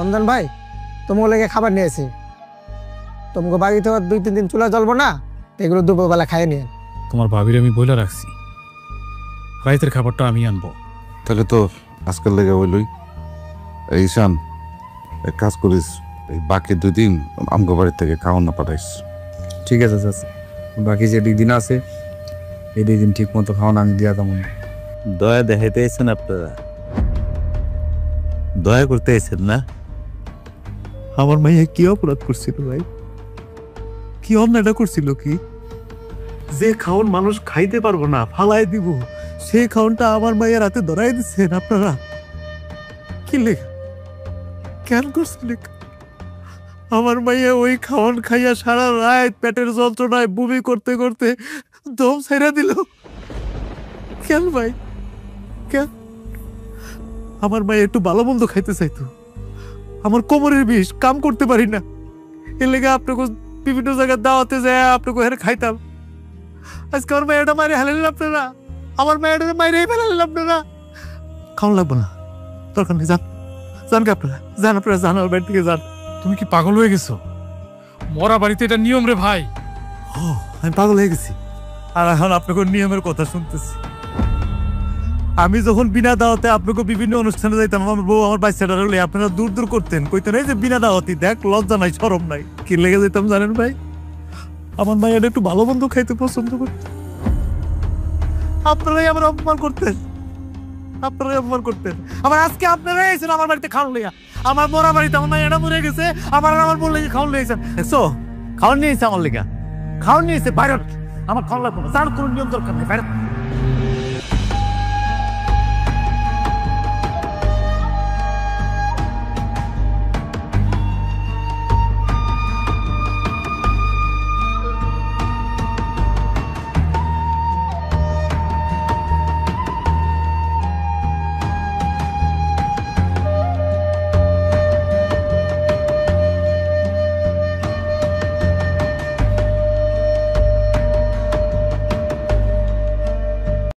রমজান ভাই, তোমাকে লেগে খাবার নিয়ে এসে তোমাকে বাড়িতে 2-3 দিন চুলা জ্বলবো না, এগুলো দুপুরবেলা খাইয়ে নিয়ে। তোমার ভাবির আমি বইলা রাখছি, রাইতের খাবারটা আমি আনবো। তাহলে তো আজকাল লেগে হইলই। ঈশান, এক কাজ করিস, এই বাকি 2 দিন আমগো বাড়ির থেকে খাওয়ান না পাঠাইস। ঠিক আছে চাচা, বাকি যে দিন আছে এই 2 দিন ঠিক মতো খাওয়ান আমি দিয়া তেমন। দয়া দেখাইতে এসেছেন আপনারা, দয়া করতে এসেছেন না। আমার মাইয়া কি অপরাধ করছিল ভাই? কি অন্যায়টা করছিল? কি যে খাওন মানুষ খাইতে পারবো না, ফালাই দিব, সেই খাওনটা আমার মাইয়ার হাতে ধরাই দিচ্ছেন আপনারা। কি লেখা কেন করছেন? আমার মাইয়া ওই খাওন খাইয়া সারা রাত পেটের যন্ত্রণায় বমি করতে করতে দম ছাইরা দিল। কেন ভাই, কেন? আমার মাইয়া একটু ভালো মন্দ খাইতে চাইতো, আমার কোমরের বিষ, কাম করতে পারি না, এর লেগে আপনাকে বিভিন্ন জায়গায় দাওয়াতে যায় আপনাকে এখানে খাইতাম। আজকে আমার মায়েরটা মারে হালালেন আপনারা, আমার মায়েরটা মাইরে ফেলালেন আপনারা। খাওয়ান লাগবো না, দরকার নেই, যান যান কে আপনারা, যান আপনারা, যান আমার বাড়ি থেকে যান। তুমি কি পাগল হয়ে গেছো? মরা বাড়িতে এটা নিয়ম রে ভাই। আমি পাগল হয়ে গেছি, আর এখন আপনাকে নিয়মের কথা শুনতেছি। আমি যখন বিনা দাওয়াতে আপনাকে বিভিন্ন অনুষ্ঠানে যাইতাম, আমার বউ আমার বাচ্চাটা হলে আপনারা দূর দূর করতেন, কইতেন এই যে বিনা দাওয়াতি, দেখ লজ্জা নাই শরম নাই। কি লেগে যেতাম জানেন ভাই? আমার মায়ের একটু ভালো মন্দ খাইতে পছন্দ করত, আপনারাই আমার অপমান করতেন, আপনারাই অপমান করতেন। আবার আজকে আপনারাই এসেছেন আমার বাড়িতে খাওয়ান লইয়া, আমার মরা বাড়িতে আমার মায়েরা মরে গেছে, আমার বললে খাওয়ান লইয়েছেন। দেখছো, খাওয়ান নিয়েছে আমার লেগা, খাওয়ান নিয়েছে বাইরে, আমার খাওয়ান লাগবে না, তার কোনো নিয়ম দরকার নেই, বাইরে।